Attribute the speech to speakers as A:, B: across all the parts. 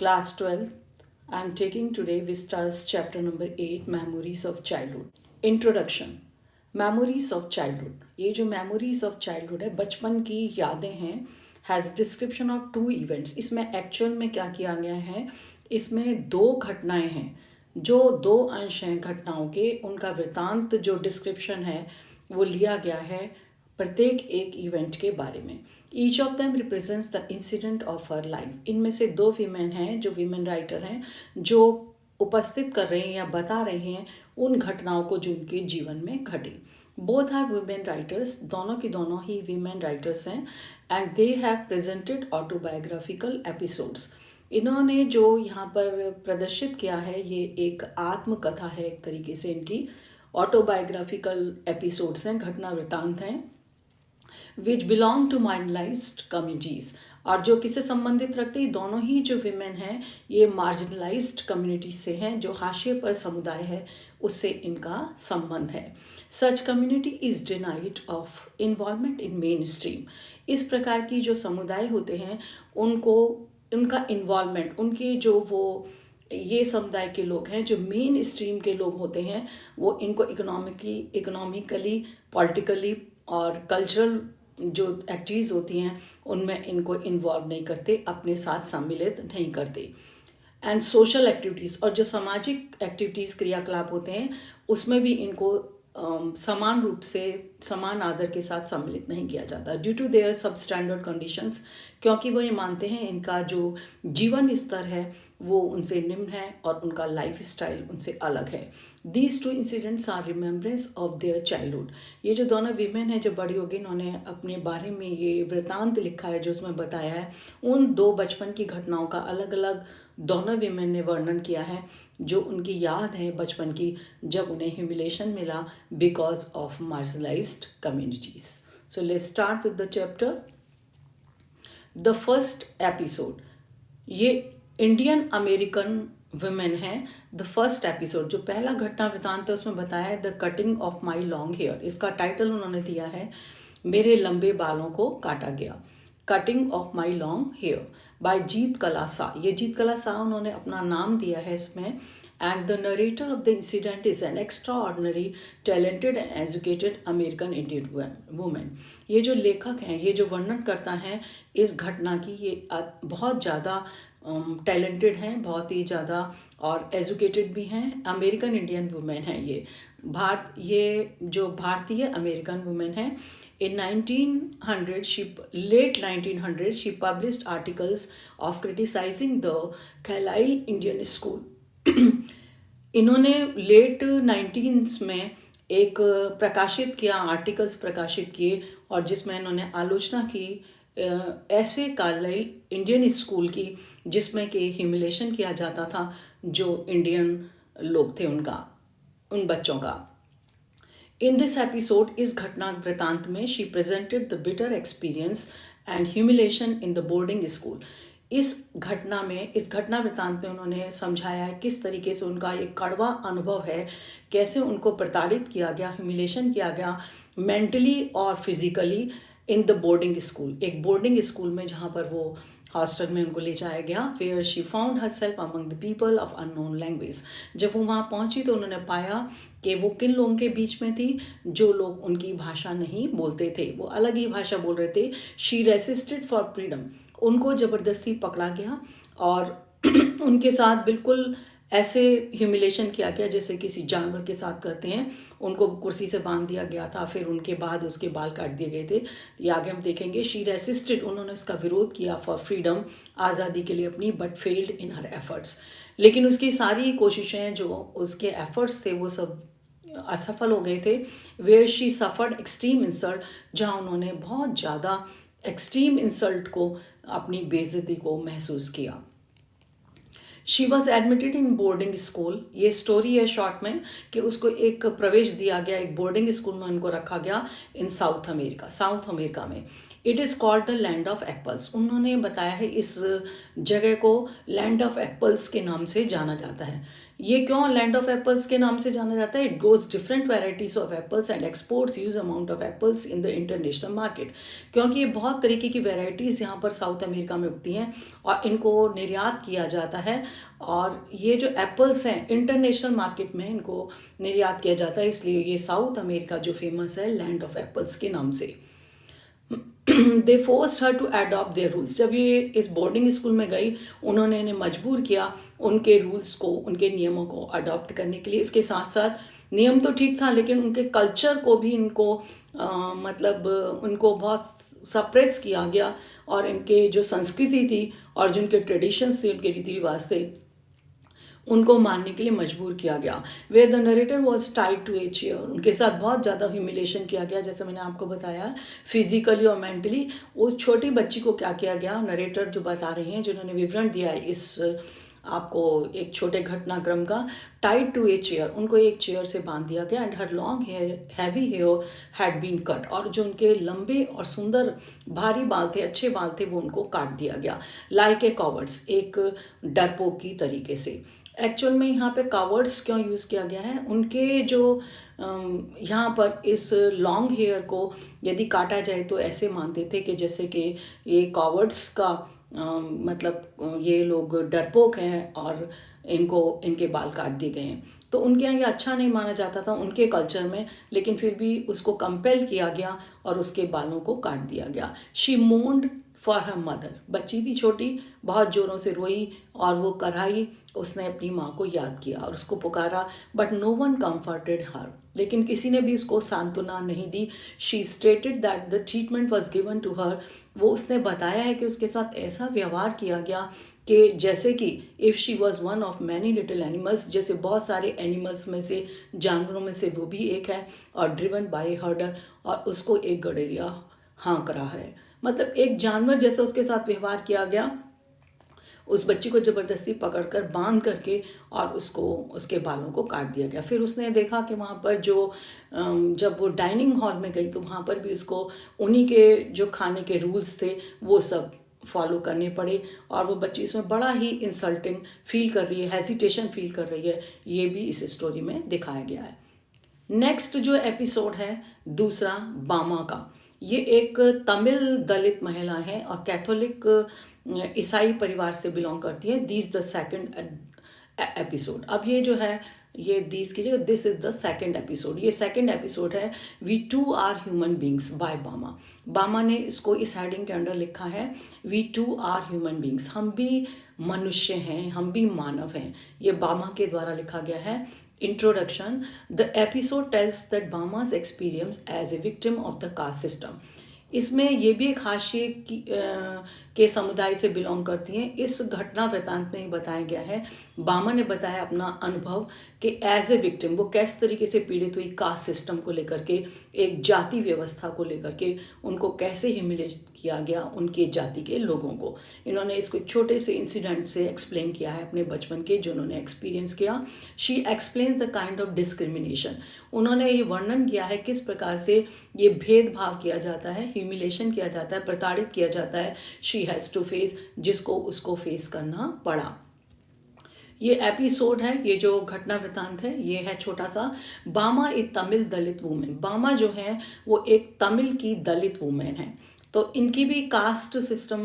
A: Class 12th. I am taking today Vistas chapter number 8, Memories of Childhood. Introduction. Memories of Childhood. ये जो Memories of Childhood है, बचपन की यादें हैं, हैज़ डिस्क्रिप्शन ऑफ 2 इवेंट्स. इसमें एक्चुअल में क्या किया गया है, इसमें 2 घटनाएं हैं. जो 2 अंश हैं घटनाओं के, उनका वृतांत जो डिस्क्रिप्शन है वो लिया गया है प्रत्येक एक इवेंट के बारे में. Each of them represents the incident of her life. इनमें से 2 वीमेन हैं जो वीमेन राइटर हैं, जो उपस्थित कर रहे हैं या बता रहे हैं उन घटनाओं को जो उनके जीवन में घटी. बोथ आर वीमेन राइटर्स, दोनों की दोनों ही वीमेन राइटर्स हैं, and they have presented autobiographical episodes. इन्होंने जो यहाँ पर प्रदर्शित किया है ये एक आत्मकथा है, एक तरीके से इनकी ऑटोबायोग्राफिकल एपिसोड्स हैं, घटना वृतांत हैं, which belong to marginalised communities. और जो किससे संबंधित रखते हैं, दोनों ही जो विमेन हैं ये मार्जिनलाइज्ड कम्युनिटीज से हैं, जो हाशिए पर समुदाय है उससे इनका संबंध है. Such community is denied of involvement in mainstream. इस प्रकार की जो समुदाय होते हैं उनको उनका इन्वॉल्वमेंट, उनके जो वो ये समुदाय के लोग हैं जो मेन स्ट्रीम के लोग होते हैं, वो इनको इकोनॉमिकली, पॉलिटिकली और कल्चरल जो एक्टिविटीज़ होती हैं उनमें इनको इन्वॉल्व नहीं करते, अपने साथ सम्मिलित नहीं करते. एंड सोशल एक्टिविटीज़, और जो सामाजिक एक्टिविटीज़ क्रियाकलाप होते हैं उसमें भी इनको समान रूप से समान आदर के साथ सम्मिलित नहीं किया जाता. ड्यू टू देयर सब स्टैंडर्ड कंडीशंस, क्योंकि वो ये मानते हैं इनका जो जीवन स्तर है वो उनसे निम्न है और उनका लाइफ स्टाइल उनसे अलग है. These 2 incidents are remembrance of their childhood. ये जो दोनों वीमेन हैं जब बड़ी होगी, इन्होंने अपने बारे में ये वृतांत लिखा है जो उसमें बताया है उन 2 बचपन की घटनाओं का अलग अलग दोनों वीमेन ने वर्णन किया है, जो उनकी याद है बचपन की जब उन्हें ह्यूमिलेशन मिला because of marginalised communities. So let's start with the chapter. The first episode, ये इंडियन अमेरिकन वुमेन है. द फर्स्ट एपिसोड, जो पहला घटना वृतांत है उसमें बताया है the cutting of my long hair. इसका टाइटल उन्होंने दिया है मेरे लंबे बालों को काटा गया. Cutting of my long hair by Zitkala Sa. ये जीत कला शाह उन्होंने अपना नाम दिया है इसमें. And the narrator of the incident is an extra ordinary talented and educated American Indian women. ये जो लेखक हैं, ये जो वर्णन करता है इस घटना की, ये बहुत ज़्यादा टैलेंटेड हैं, बहुत ही ज़्यादा, और एजुकेटेड भी हैं, अमेरिकन इंडियन वुमेन हैं. ये जो भारतीय अमेरिकन वुमेन है. In 1900, late 1900, she published articles of criticizing the Carlisle Indian School. इन्होंने लेट 19s में एक प्रकाशित किया, आर्टिकल्स प्रकाशित किए और जिसमें इन्होंने आलोचना की ऐसे कार्लाइल इंडियन स्कूल की जिसमें कि ह्यूमिलेशन किया जाता था जो इंडियन लोग थे उन बच्चों का. इन दिस एपिसोड, इस घटना वृतांत में, she presented the bitter experience and humiliation in the boarding school. इस घटना वृतांत में उन्होंने समझाया है किस तरीके से उनका एक कड़वा अनुभव है, कैसे उनको प्रताड़ित किया गया, ह्यूमिलेशन किया गया मेंटली और physically in the boarding school. एक बोर्डिंग स्कूल में जहाँ पर वो हॉस्टल में उनको ले जाया गया. Where she found herself among the people of unknown language. जब वो वहाँ पहुँची तो उन्होंने पाया कि वो किन लोगों के बीच में थी जो लोग उनकी भाषा नहीं बोलते थे, वो अलग ही भाषा बोल रहे थे. She resisted for freedom. उनको ज़बरदस्ती पकड़ा गया और उनके साथ बिल्कुल ऐसे ह्यूमिलेशन किया गया जैसे किसी जानवर के साथ करते हैं. उनको कुर्सी से बांध दिया गया था, फिर उनके बाद उसके बाल काट दिए गए थे. ये आगे हम देखेंगे. शी रेसिस्टेड, उन्होंने इसका विरोध किया फॉर फ्रीडम, आज़ादी के लिए अपनी, but failed in her efforts. लेकिन उसकी सारी कोशिशें, जो उसके एफर्ट्स थे, वो सब असफल हो गए थे. Where she suffered extreme insult, जहाँ उन्होंने बहुत ज़्यादा एक्सट्रीम इंसल्ट को, अपनी बेइज्जती को महसूस किया. She was admitted in boarding school. ये स्टोरी है शॉर्ट में कि उसको एक प्रवेश दिया गया, एक बोर्डिंग स्कूल में उनको रखा गया इन साउथ अमेरिका में. It is called the land of apples. उन्होंने बताया है इस जगह को लैंड ऑफ एप्पल्स के नाम से जाना जाता है. ये क्यों लैंड ऑफ एप्पल्स के नाम से जाना जाता है? It grows different varieties of apples and exports huge amount of apples in the international market. क्योंकि ये बहुत तरीके की वेराइटीज़ यहाँ पर साउथ अमेरिका में उगती हैं और इनको निर्यात किया जाता है, और ये जो एप्पल्स हैं इंटरनेशनल मार्केट में इनको निर्यात किया जाता है, इसलिए ये साउथ अमेरिका जो फेमस है लैंड ऑफ एप्पल्स के नाम से। They forced her to adopt their rules. जब ये इस बोर्डिंग स्कूल में गई, उन्होंने इन्हें मजबूर किया उनके रूल्स को, उनके नियमों को अडॉप्ट करने के लिए। इसके साथ साथ नियम तो ठीक था, लेकिन उनके कल्चर को भी इनको मतलब उनको बहुत सप्रेस किया गया, और इनके जो संस्कृति थी और जो उनके ट्रेडिशंस थे, उनके रीति रिवाज थे, उनको मानने के लिए मजबूर किया गया। Where the narrator was tied to a chair. उनके साथ बहुत ज़्यादा ह्यूमिलेशन किया गया, जैसे मैंने आपको बताया फिजिकली और मेंटली। उस छोटी बच्ची को क्या किया गया, नरेटर जो बता रहे हैं, जिन्होंने विवरण दिया है इस आपको एक छोटे घटनाक्रम का, टाइड टू ए चेयर, उनको एक चेयर से बांध दिया गया। And her long hair heavy hair had been cut, और जो उनके लंबे और सुंदर भारी बाल थे, अच्छे बाल थे, वो उनको काट दिया गया। लाइक ए कॉवर्ड्स, एक डरपोक की तरीके से। एक्चुअल में यहाँ पे कावर्ड्स क्यों यूज़ किया गया है, उनके जो यहाँ पर इस लॉन्ग हेयर को यदि काटा जाए तो ऐसे मानते थे कि जैसे कि ये कावर्ड्स का मतलब ये लोग डरपोक हैं और इनके बाल काट दिए गए हैं। तो उनके यहाँ ये अच्छा नहीं माना जाता था उनके कल्चर में, लेकिन फिर भी उसको कंपेल किया गया और उसके बालों को काट दिया गया। She moaned for her mother, बच्ची थी छोटी, बहुत ज़ोरों से रोई और वो कराई, उसने अपनी माँ को याद किया और उसको पुकारा, but no one comforted her, लेकिन किसी ने भी उसको सांत्वना नहीं दी। She stated that the treatment was given to her, वो उसने बताया है कि उसके साथ ऐसा व्यवहार किया गया कि जैसे कि if she was one of many little animals, जैसे बहुत सारे एनिमल्स में से, जानवरों में से वो भी एक है, और ड्रिवन बाय हर्डर, और उसको एक गडेरिया हाँक रहा है। मतलब एक जानवर जैसा उसके साथ व्यवहार किया गया। उस बच्ची को ज़बरदस्ती पकड़कर बांध करके और उसको उसके बालों को काट दिया गया। फिर उसने देखा कि वहाँ पर जो जब वो डाइनिंग हॉल में गई तो वहाँ पर भी उसको उन्हीं के जो खाने के रूल्स थे वो सब फॉलो करने पड़े, और वो बच्ची इसमें बड़ा ही इंसल्टिंग फील कर रही है, हेजिटेशन फील कर रही है। ये भी इस स्टोरी में दिखाया गया है। नेक्स्ट जो एपिसोड है दूसरा, बामा का, ये एक तमिल दलित महिला है और कैथोलिक ईसाई परिवार से बिलोंग करती है। This the second episode. अब ये जो है, ये दिस की जगह this is the second episode. ये सेकंड एपिसोड है we two are human beings by Bama. Bama ने इसको इस हेडिंग के अंडर लिखा है, we two are human beings, हम भी मनुष्य हैं, हम भी मानव हैं। ये बामा के द्वारा लिखा गया है। Introduction. The episode tells that Bama's experience as a victim of the caste system. इसमें ये भी एक हाशिए के समुदाय से बिलोंग करती हैं। इस घटना वृतांत में ही बताया गया है, बामा ने बताया अपना अनुभव कि एज ए विक्टिम वो किस तरीके से पीड़ित हुई कास्ट सिस्टम को लेकर के, एक जाति व्यवस्था को लेकर के, उनको कैसे ह्यूमिलेट किया गया उनके जाति के लोगों को। इन्होंने इसको छोटे से इंसिडेंट से एक्सप्लेन किया है अपने बचपन के जो उन्होंने एक्सपीरियंस किया। She explains the kind of discrimination. उन्होंने ये वर्णन किया है किस प्रकार से ये भेदभाव किया जाता है, ह्यूमिलेशन किया जाता है, प्रताड़ित किया जाता है, शी हैज़ टू फेस, जिसको उसको फेस करना पड़ा। ये एपिसोड है, ये जो घटना वृतांत है, ये है छोटा सा। बामा एक तमिल दलित वुमेन। बामा जो है वो एक तमिल की दलित वुमेन है। तो इनकी भी कास्ट सिस्टम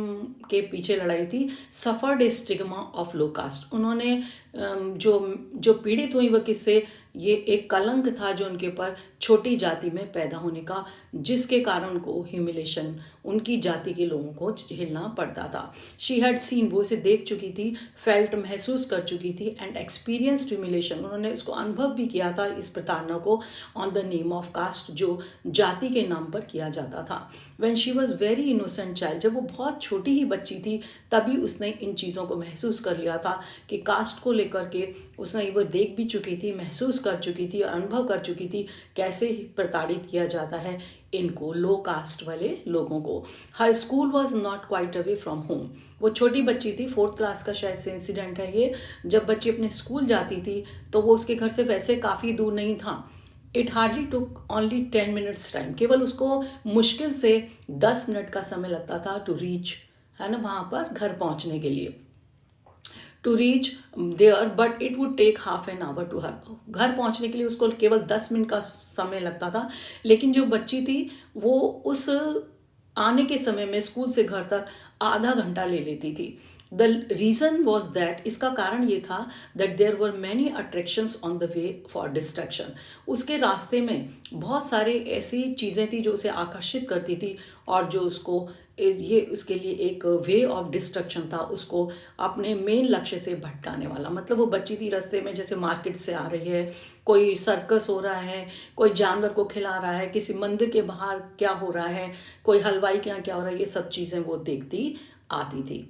A: के पीछे लड़ाई थी। Suffered a stigma of low caste. उन्होंने जो पीड़ित हुई वह किससे, ये एक कलंक था जो उनके ऊपर छोटी जाति में पैदा होने का, जिसके कारण उनको ह्यूमिलेशन उनकी जाति के लोगों को झेलना पड़ता था। शी हैड सीन, वो इसे देख चुकी थी, फेल्ट महसूस कर चुकी थी, एंड एक्सपीरियंस्ड ह्यूमिलेशन, उन्होंने इसको अनुभव भी किया था, इस प्रताड़ना को, on the name of caste, जो जाति के नाम पर किया जाता था। When she was very innocent child, जब वो बहुत छोटी ही बच्ची थी तभी उसने इन चीज़ों को महसूस कर लिया था कि कास्ट को लेकर के उसने वो देख भी चुकी थी, महसूस कर चुकी थी, अनुभव कर चुकी थी कैसे प्रताड़ित किया जाता है इनको, लो कास्ट वाले लोगों को। Her school was not quite away from home. वो छोटी बच्ची थी, 4th क्लास का शायद से इंसिडेंट है ये। जब बच्ची अपने स्कूल जाती थी तो वो उसके घर से वैसे काफ़ी दूर नहीं था। It hardly took only 10 minutes time, केवल उसको मुश्किल से 10 मिनट का समय लगता था टू रीच, है ना, वहाँ पर घर पहुँचने के लिए। To reach there, but it would take half an hour to her. घर पहुंचने के लिए उसको केवल 10 मिनट का समय लगता था, लेकिन जो बच्ची थी वो उस आने के समय में स्कूल से घर तक आधा घंटा ले लेती थी। द रीजन वॉज दैट, इसका कारण ये था that there were many attractions on the way for distraction. उसके रास्ते में बहुत सारे ऐसी चीज़ें थी जो उसे आकर्षित करती थी और जो उसको ये उसके लिए एक वे ऑफ डिस्ट्रक्शन था, उसको अपने मेन लक्ष्य से भटकाने वाला। मतलब वो बच्ची थी रास्ते में, जैसे मार्केट से आ रही है, कोई सर्कस हो रहा है, कोई जानवर को खिला रहा है, किसी मंदिर के बाहर क्या हो रहा है, कोई हलवाई के यहाँ क्या हो रहा है, ये सब चीज़ें वो देखती आती थी।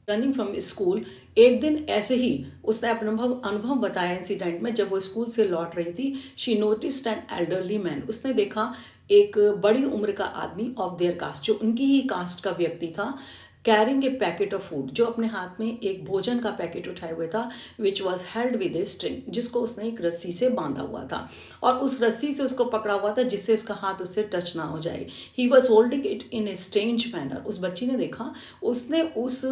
A: रनिंग फ्रॉम स्कूल, एक दिन ऐसे ही उसने अपना अनुभव बताया इंसिडेंट में। जब वो स्कूल से लौट रही थी, she noticed an elderly man, उसने देखा एक बड़ी उम्र का आदमी ऑफ देयर कास्ट, जो उनकी ही कास्ट का व्यक्ति था, carrying a packet of food, जो अपने हाथ में एक भोजन का पैकेट उठाए हुए था, which was held with a string, जिसको उसने एक रस्सी से बांधा हुआ था और उस रस्सी से उसको पकड़ा हुआ था जिससे उसका हाथ उससे टच ना हो जाए। He was holding it in a strange manner, उस बच्ची ने देखा उसने उस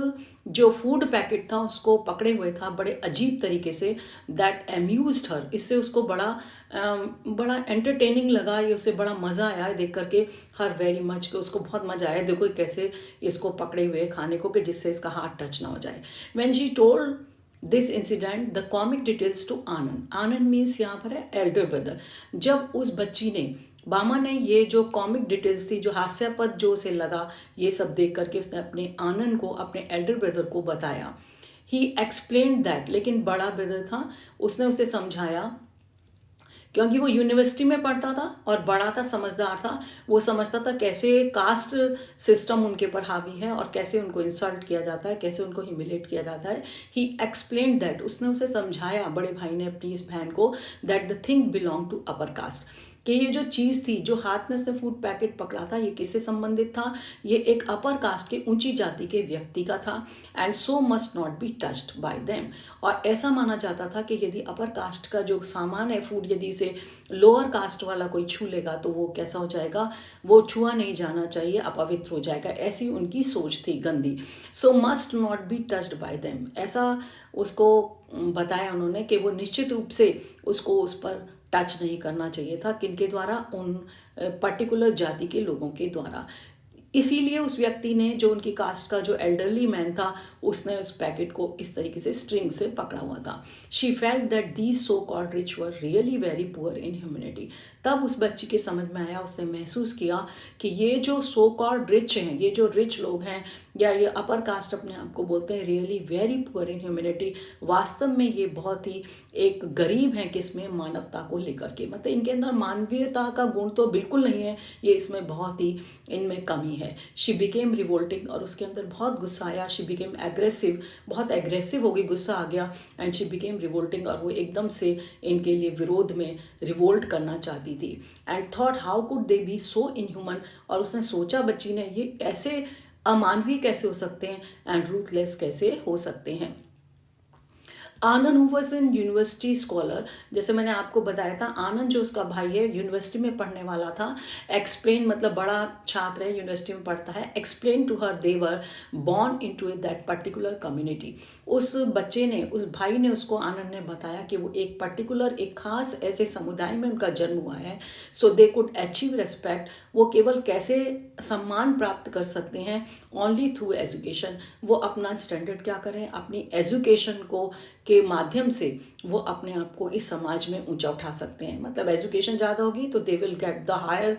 A: जो फूड पैकेट था उसको पकड़े हुए था बड़े अजीब तरीके से। दैट अम्यूज्ड हर, इससे उसको बड़ा एंटरटेनिंग लगा, ये उसे बड़ा मज़ा आया देख करके। हर वेरी मच, कि उसको बहुत मज़ा आया, देखो कैसे इसको पकड़े हुए खाने को कि जिससे इसका हाथ टच ना हो जाए। When she told this incident the comic details to Anand, Anand means यहाँ पर है एल्डर ब्रदर। जब उस बच्ची ने, बामा ने, ये जो कॉमिक डिटेल्स थी, जो हास्यास्पद जो उसे लगा, ये सब देख करके उसने अपने आनंद को, अपने एल्डर ब्रदर को बताया। ही एक्सप्लेन्ड दैट, लेकिन बड़ा ब्रदर था, उसने उसे समझाया, क्योंकि वो यूनिवर्सिटी में पढ़ता था और बड़ा था, समझदार था, वो समझता था कैसे कास्ट सिस्टम उनके ऊपर हावी है और कैसे उनको इंसल्ट किया जाता है, कैसे उनको ह्यूमिलेट किया जाता है। ही एक्सप्लेन दैट, उसने उसे समझाया, बड़े भाई ने अपनी इस बहन को, that the thing belong to upper caste, कि ये जो चीज़ थी, जो हाथ में उसने फूड पैकेट पकड़ा था, ये किससे संबंधित था, ये एक अपर कास्ट के, ऊंची जाति के व्यक्ति का था। And so must not be touched bye them, और ऐसा माना जाता था कि यदि अपर कास्ट का जो सामान है फूड, यदि उसे लोअर कास्ट वाला कोई छू लेगा तो वो कैसा हो जाएगा, वो छुआ नहीं जाना चाहिए, अपवित्र हो जाएगा, ऐसी उनकी सोच थी गंदी। सो must not be touched bye them, ऐसा उसको बताया उन्होंने कि वो निश्चित रूप से उसको उस पर टच नहीं करना चाहिए था, किनके द्वारा, उन पर्टिकुलर जाति के लोगों के द्वारा। इसीलिए उस व्यक्ति ने, जो उनकी कास्ट का जो एल्डरली मैन था, उसने उस पैकेट को इस तरीके से स्ट्रिंग से पकड़ा हुआ था। She felt that these so called rich were really very poor in humanity, तब उस बच्ची के समझ में आया, उसने महसूस किया कि ये जो सो कॉल्ड रिच हैं, ये जो रिच लोग हैं, या ये अपर कास्ट अपने आप को बोलते हैं, really very poor in humanity, वास्तव में ये बहुत ही एक गरीब हैं, किसमें, मानवता को लेकर के, मतलब इनके अंदर मानवीयता का गुण तो बिल्कुल नहीं है, ये इसमें बहुत ही इनमें कमी है। शी बिकेम रिवोल्टिंग, और उसके अंदर बहुत गुस्सा आया। शी बिकेम एग्रेसिव, बहुत एग्रेसिव हो गई, गुस्सा आ गया। एंड शी बिकेम रिवोल्टिंग, और वो एकदम से इनके लिए विरोध में रिवोल्ट करना चाहती थी। And thought how could they B so inhuman, और उसने सोचा, बच्ची ने, ये ऐसे अमानवीय कैसे हो सकते हैं, एंड रूथलेस कैसे हो सकते हैं। Anand who was an university scholar, जैसे मैंने आपको बताया था, आनंद जो उसका भाई है, यूनिवर्सिटी में पढ़ने वाला था। एक्सप्लेन मतलब बड़ा छात्र है, यूनिवर्सिटी में पढ़ता है। Explain to her they were born into that particular community, उस बच्चे ने, उस भाई ने उसको, आनंद ने बताया कि वो एक पर्टिकुलर, एक खास ऐसे समुदाय में उनका जन्म हुआ है। सो दे कुड अचीव रेस्पेक्ट, वो केवल कैसे सम्मान प्राप्त कर सकते हैं, ओनली थ्रू एजुकेशन, वो अपना स्टैंडर्ड क्या करें, अपनी एजुकेशन को के माध्यम से वो अपने आप को इस समाज में ऊंचा उठा सकते हैं। मतलब एजुकेशन ज़्यादा होगी तो they will get the higher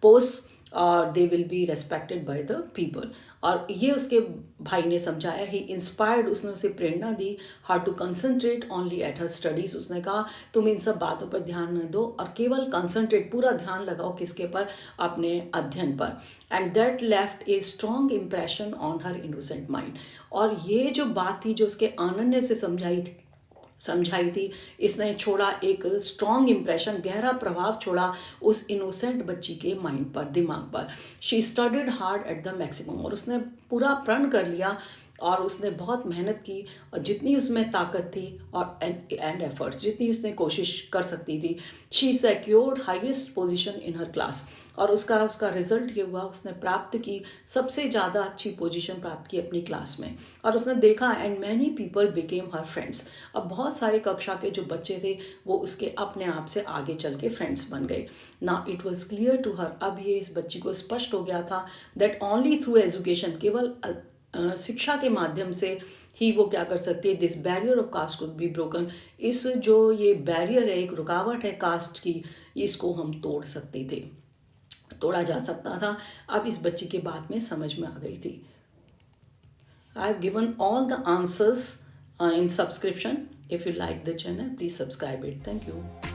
A: post और they will be respected by the people. और ये उसके भाई ने समझाया, ही इंस्पायर्ड, उसने उसे प्रेरणा दी, how to concentrate only at her studies, उसने कहा तुम इन सब बातों पर ध्यान न दो और केवल कंसंट्रेट, पूरा ध्यान लगाओ किसके पर, अपने अध्ययन पर। And that left a strong impression on her innocent mind, और ये जो बात थी जो उसके आनंद ने उसे समझाई थी, इसने छोड़ा एक स्ट्रॉन्ग इम्प्रेशन, गहरा प्रभाव छोड़ा उस इनोसेंट बच्ची के माइंड पर, दिमाग पर। She studied hard at the maximum, और उसने पूरा प्रण कर लिया और उसने बहुत मेहनत की और जितनी उसमें ताकत थी और एंड एफर्ट्स जितनी उसने कोशिश कर सकती थी, she secured highest position in her class. और उसका उसका रिजल्ट ये हुआ, उसने प्राप्त की सबसे ज़्यादा अच्छी पोजीशन प्राप्त की अपनी क्लास में। और उसने देखा and many people became her friends. अब बहुत सारे कक्षा के जो बच्चे थे वो उसके अपने आप से आगे चल के फ्रेंड्स बन गए। ना it was clear to her, अब ये इस बच्ची को स्पष्ट हो गया था दैट ओनली थ्रू एजुकेशन, केवल शिक्षा के माध्यम से ही वो क्या कर सकती है, this barrier of caste could be broken, इस जो ये बैरियर है, एक रुकावट है कास्ट की, इसको हम तोड़ा जा सकता था। अब इस बच्ची के बात में समझ में आ गई थी। I have given all the answers in subscription. If you like the channel, please subscribe it. Thank you.